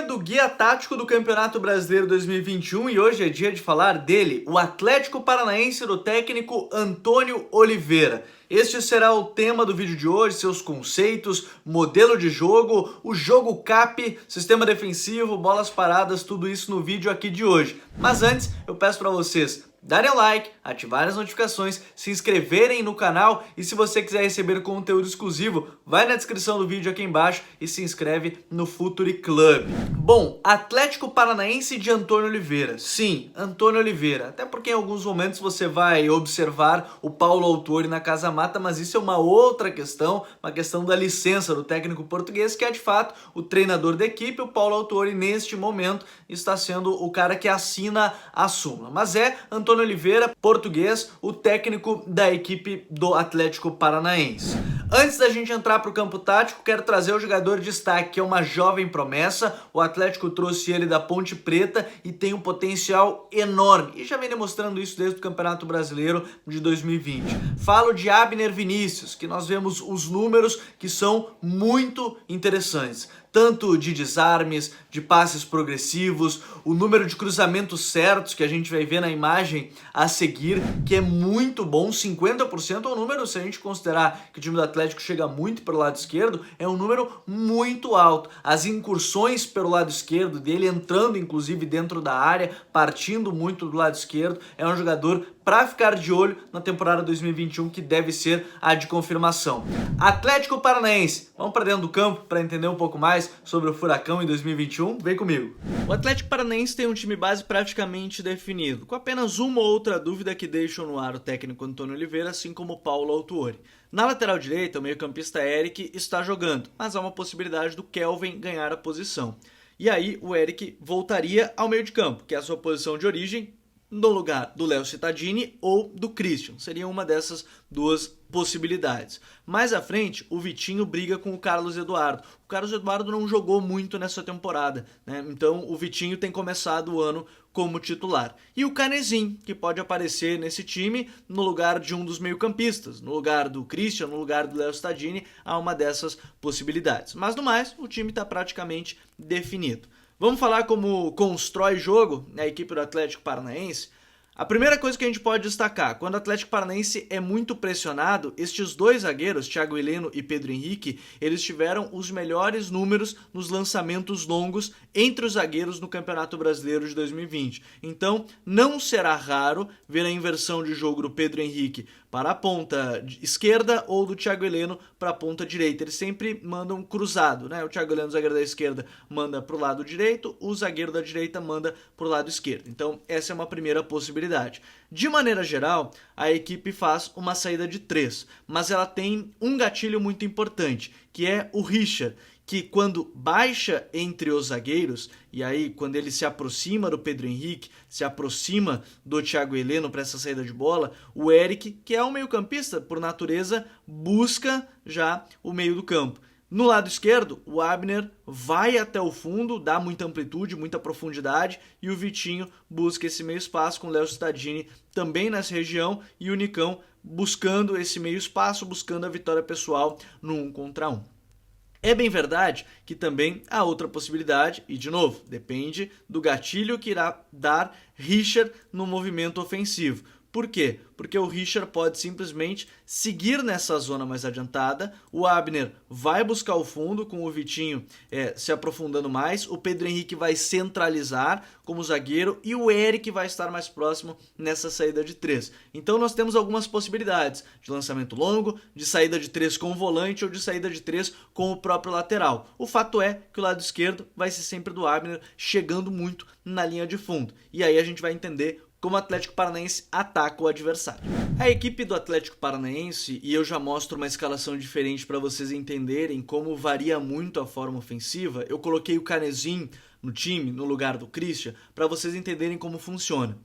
dia do Guia Tático do Campeonato Brasileiro 2021 e hoje é dia de falar dele, o Atlético Paranaense do técnico Antônio Oliveira. Este será o tema do vídeo de hoje, seus conceitos, modelo de jogo, o jogo CAP, sistema defensivo, bolas paradas, tudo isso no vídeo aqui de hoje. Mas antes, eu peço para vocês darem o like, ativarem as notificações, se inscreverem no canal e se você quiser receber conteúdo exclusivo, vai na descrição do vídeo aqui embaixo e se inscreve no Futuri Club. Bom, Atlético Paranaense de Antônio Oliveira. Sim, Antônio Oliveira. Até porque em alguns momentos você vai observar o Paulo Autuori na Casa Mata, mas isso é uma outra questão, uma questão da licença do técnico português, que é de fato o treinador da equipe. O Paulo Autuori neste momento está sendo o cara que assina a súmula. Mas é Antônio Oliveira, português, o técnico da equipe do Atlético Paranaense. Antes da gente entrar para o campo tático, quero trazer o jogador de destaque, que é uma jovem promessa. O Atlético trouxe ele da Ponte Preta e tem um potencial enorme. E já vem demonstrando isso desde o Campeonato Brasileiro de 2020. Falo de Abner Vinícius, que nós vemos os números que são muito interessantes. Tanto de desarmes, de passes progressivos, o número de cruzamentos certos que a gente vai ver na imagem a seguir, que é muito bom. 50% é um número, se a gente considerar que o time do Atlético chega muito pelo lado esquerdo, é um número muito alto. As incursões pelo lado esquerdo dele, entrando inclusive dentro da área, partindo muito do lado esquerdo, é um jogador para ficar de olho na temporada 2021, que deve ser a de confirmação. Atlético Paranaense, vamos para dentro do campo para entender um pouco mais sobre o Furacão em 2021? Vem comigo. O Atlético Paranaense tem um time base praticamente definido, com apenas uma ou outra dúvida que deixam no ar o técnico Antônio Oliveira, assim como o Paulo Autuori. Na lateral direita, o meio-campista Eric está jogando, mas há uma possibilidade do Kelvin ganhar a posição. E aí o Eric voltaria ao meio de campo, que é a sua posição de origem, no lugar do Léo Cittadini ou do Christian. Seria uma dessas duas possibilidades. Mais à frente, o Vitinho briga com o Carlos Eduardo. O Carlos Eduardo não jogou muito nessa temporada, né? Então o Vitinho tem começado o ano como titular. E o Canezinho, que pode aparecer nesse time no lugar de um dos meio-campistas, no lugar do Christian, no lugar do Léo Cittadini, há uma dessas possibilidades. Mas no mais, o time está praticamente definido. Vamos falar como constrói jogo a equipe do Atlético Paranaense? A primeira coisa que a gente pode destacar, quando o Atlético Paranaense é muito pressionado, estes dois zagueiros, Thiago Heleno e Pedro Henrique, eles tiveram os melhores números nos lançamentos longos entre os zagueiros no Campeonato Brasileiro de 2020. Então, não será raro ver a inversão de jogo do Pedro Henrique para a ponta esquerda ou do Thiago Heleno para a ponta direita. Eles sempre mandam cruzado, né? O Thiago Heleno, zagueiro da esquerda, manda para o lado direito, o zagueiro da direita manda para o lado esquerdo. Então, essa é uma primeira possibilidade. De maneira geral, a equipe faz uma saída de 3, mas ela tem um gatilho muito importante, que é o Richard, que quando baixa entre os zagueiros, e aí quando ele se aproxima do Pedro Henrique, se aproxima do Thiago Heleno para essa saída de bola, o Eric, que é um meio-campista por natureza, busca já o meio do campo. No lado esquerdo, o Abner vai até o fundo, dá muita amplitude, muita profundidade, e o Vitinho busca esse meio espaço com o Léo Cittadini também nessa região, e o Nicão buscando esse meio espaço, buscando a vitória pessoal no 1 contra 1. É bem verdade que também há outra possibilidade, e de novo, depende do gatilho que irá dar Richard no movimento ofensivo. Por quê? Porque o Richard pode simplesmente seguir nessa zona mais adiantada, o Abner vai buscar o fundo com o Vitinho se aprofundando mais, o Pedro Henrique vai centralizar como zagueiro e o Eric vai estar mais próximo nessa saída de 3. Então nós temos algumas possibilidades de lançamento longo, de saída de 3 com o volante ou de saída de 3 com o próprio lateral. O fato é que o lado esquerdo vai ser sempre do Abner, chegando muito na linha de fundo. E aí a gente vai entender como o Atlético Paranaense ataca o adversário. A equipe do Atlético Paranaense, e eu já mostro uma escalação diferente para vocês entenderem como varia muito a forma ofensiva, eu coloquei o Canezinho no time, no lugar do Christian, para vocês entenderem como funciona.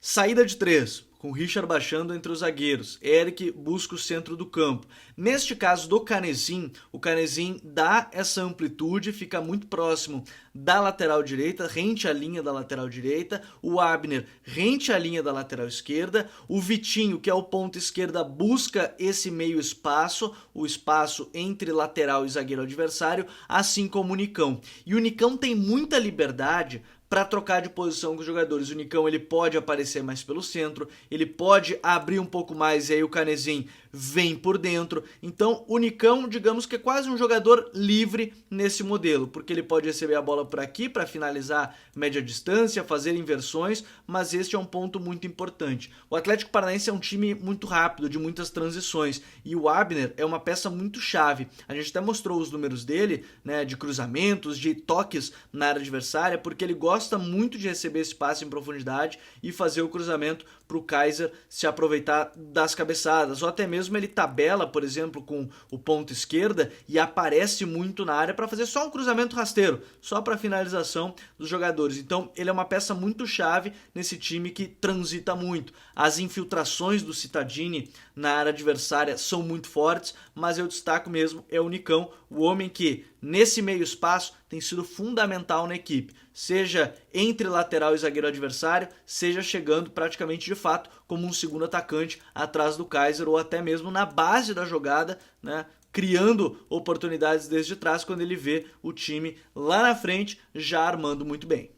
Saída de 3 com o Richard baixando entre os zagueiros. Eric busca o centro do campo. Neste caso do Canezin, o Canezin dá essa amplitude, fica muito próximo da lateral direita, rente à linha da lateral direita, o Abner rente à linha da lateral esquerda, o Vitinho, que é o ponta esquerda, busca esse meio espaço, o espaço entre lateral e zagueiro adversário, assim como o Nicão. E o Nicão tem muita liberdade para trocar de posição com os jogadores. O Nicão ele pode aparecer mais pelo centro, ele pode abrir um pouco mais e aí o Canezin vem por dentro. Então o Nicão, digamos que é quase um jogador livre nesse modelo, porque ele pode receber a bola por aqui para finalizar média distância, fazer inversões, mas este é um ponto muito importante. O Atlético Paranaense é um time muito rápido, de muitas transições, e o Abner é uma peça muito chave. A gente até mostrou os números dele, né, de cruzamentos, de toques na área adversária, porque ele gosta muito de receber esse passe em profundidade e fazer o cruzamento para o Kaiser se aproveitar das cabeçadas, ou até mesmo ele tabela, por exemplo, com o ponto esquerda e aparece muito na área para fazer só um cruzamento rasteiro, só para finalização dos jogadores. Então ele é uma peça muito chave nesse time que transita muito. As infiltrações do Cittadini na área adversária são muito fortes, mas eu destaco mesmo é o Nicão, o homem que nesse meio espaço tem sido fundamental na equipe, seja entre lateral e zagueiro adversário, seja chegando praticamente de fato como um segundo atacante atrás do Kaiser ou até mesmo na base da jogada, né, criando oportunidades desde trás quando ele vê o time lá na frente já armando muito bem.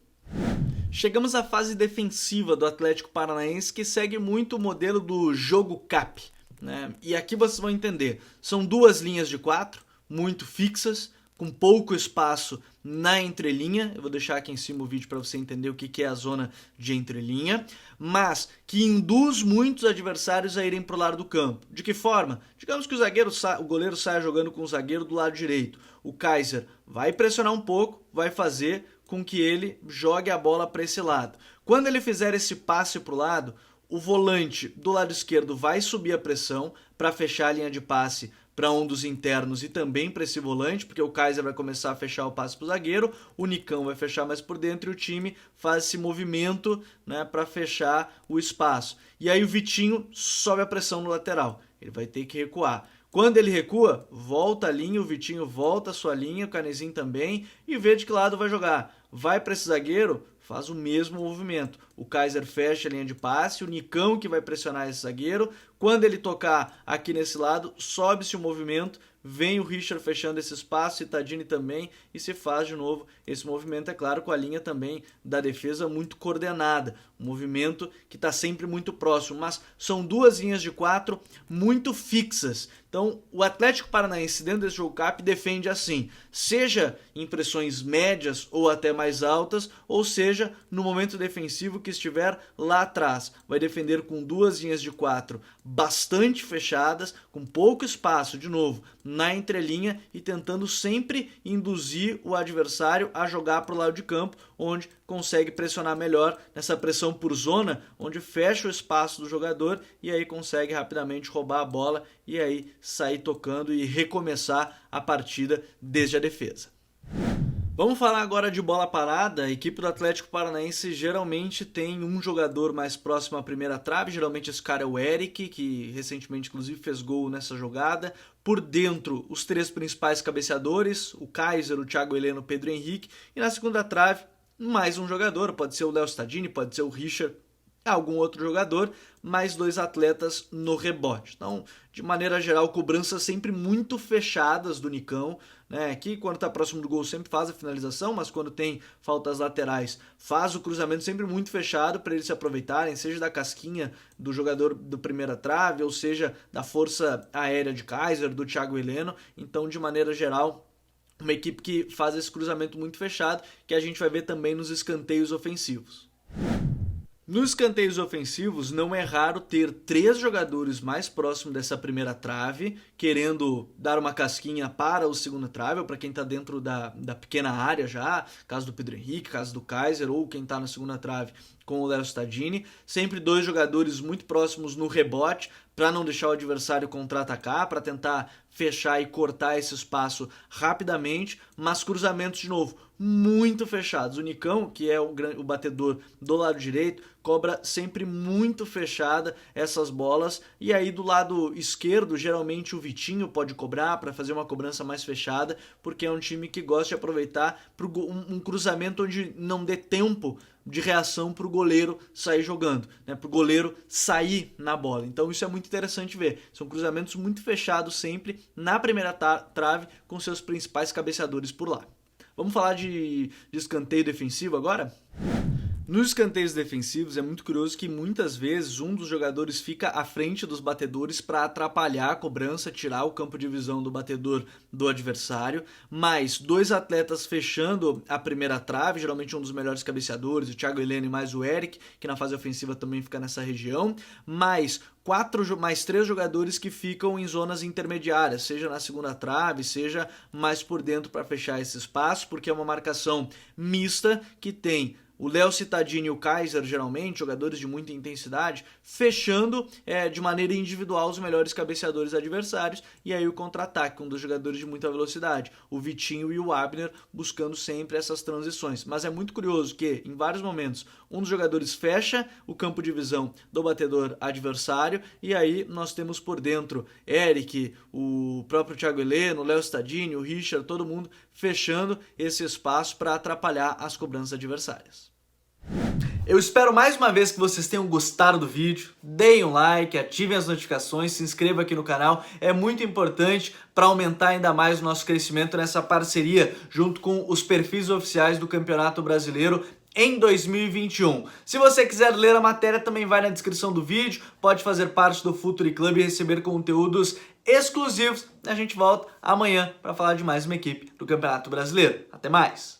Chegamos à fase defensiva do Atlético Paranaense, que segue muito o modelo do jogo CAP, né? E aqui vocês vão entender, são duas linhas de 4 muito fixas, com pouco espaço na entrelinha. Eu vou deixar aqui em cima o vídeo para você entender o que é a zona de entrelinha, mas que induz muitos adversários a irem para o lado do campo. De que forma? Digamos que o goleiro saia jogando com o zagueiro do lado direito. O Kaiser vai pressionar um pouco, vai fazer com que ele jogue a bola para esse lado. Quando ele fizer esse passe para o lado, o volante do lado esquerdo vai subir a pressão para fechar a linha de passe para um dos internos e também para esse volante, porque o Kaiser vai começar a fechar o passe para o zagueiro, o Nicão vai fechar mais por dentro e o time faz esse movimento, né, para fechar o espaço. E aí o Vitinho sobe a pressão no lateral, ele vai ter que recuar. Quando ele recua, volta a linha, o Vitinho volta a sua linha, o Canezin também, e vê de que lado vai jogar. Vai para esse zagueiro, faz o mesmo movimento. O Kaiser fecha a linha de passe, o Nicão que vai pressionar esse zagueiro. Quando ele tocar aqui nesse lado, sobe-se o movimento, vem o Richard fechando esse espaço, Cittadini também, e se faz de novo esse movimento, é claro, com a linha também da defesa muito coordenada. Um movimento que está sempre muito próximo, mas são duas linhas de 4 muito fixas. Então, o Atlético Paranaense dentro desse jogo CAP defende assim, seja em pressões médias ou até mais altas, ou seja, no momento defensivo que estiver lá atrás. Vai defender com duas linhas de 4 bastante fechadas, com pouco espaço, de novo, na entrelinha e tentando sempre induzir o adversário a jogar para o lado de campo, onde consegue pressionar melhor nessa pressão por zona, onde fecha o espaço do jogador e aí consegue rapidamente roubar a bola e aí sair tocando e recomeçar a partida desde a defesa. Vamos falar agora de bola parada. A equipe do Atlético Paranaense geralmente tem um jogador mais próximo à primeira trave, geralmente esse cara é o Eric, que recentemente inclusive fez gol nessa jogada. Por dentro, os três principais cabeceadores, o Kaiser, o Thiago Heleno, o Pedro Henrique, e na segunda trave, mais um jogador, pode ser o Léo Cittadini, pode ser o Richard, algum outro jogador, mais dois atletas no rebote. Então, de maneira geral, cobranças sempre muito fechadas do Nicão, né? Que quando está próximo do gol sempre faz a finalização, mas quando tem faltas laterais faz o cruzamento sempre muito fechado para eles se aproveitarem, seja da casquinha do jogador do primeira trave, ou seja da força aérea de Kaiser, do Thiago Heleno. Então, de maneira geral, uma equipe que faz esse cruzamento muito fechado, que a gente vai ver também nos escanteios ofensivos. Nos escanteios ofensivos, não é raro ter três jogadores mais próximos dessa primeira trave, querendo dar uma casquinha para o segunda trave, ou para quem está dentro da pequena área já, caso do Pedro Henrique, caso do Kaiser, ou quem está na segunda trave com o Léo Cittadini. Sempre dois jogadores muito próximos no rebote, para não deixar o adversário contra-atacar, para tentar fechar e cortar esse espaço rapidamente, mas cruzamentos de novo muito fechados. O Nicão, que é o batedor do lado direito, cobra sempre muito fechada essas bolas, e aí do lado esquerdo geralmente o Vitinho pode cobrar para fazer uma cobrança mais fechada, porque é um time que gosta de aproveitar um cruzamento onde não dê tempo de reação para o goleiro sair jogando, né? Para o goleiro sair na bola. Então isso é muito interessante ver. São cruzamentos muito fechados sempre na primeira trave com seus principais cabeceadores por lá. Vamos falar de escanteio defensivo agora? Nos escanteios defensivos é muito curioso que muitas vezes um dos jogadores fica à frente dos batedores para atrapalhar a cobrança, tirar o campo de visão do batedor do adversário, mas dois atletas fechando a primeira trave, geralmente um dos melhores cabeceadores, o Thiago Heleno e mais o Eric, que na fase ofensiva também fica nessa região, mais três jogadores que ficam em zonas intermediárias, seja na segunda trave, seja mais por dentro para fechar esse espaço, porque é uma marcação mista que tem o Léo Cittadini e o Kaiser, geralmente, jogadores de muita intensidade, fechando de maneira individual os melhores cabeceadores adversários, e aí o contra-ataque, um dos jogadores de muita velocidade, o Vitinho e o Abner, buscando sempre essas transições. Mas é muito curioso que, em vários momentos, um dos jogadores fecha o campo de visão do batedor adversário, e aí nós temos por dentro Eric, o próprio Thiago Heleno, o Léo Cittadini, o Richard, todo mundo fechando esse espaço para atrapalhar as cobranças adversárias. Eu espero mais uma vez que vocês tenham gostado do vídeo, deem um like, ativem as notificações, se inscrevam aqui no canal, é muito importante para aumentar ainda mais o nosso crescimento nessa parceria junto com os perfis oficiais do Campeonato Brasileiro em 2021. Se você quiser ler a matéria, também vai na descrição do vídeo, pode fazer parte do Futuri Club e receber conteúdos exclusivos. A gente volta amanhã para falar de mais uma equipe do Campeonato Brasileiro. Até mais!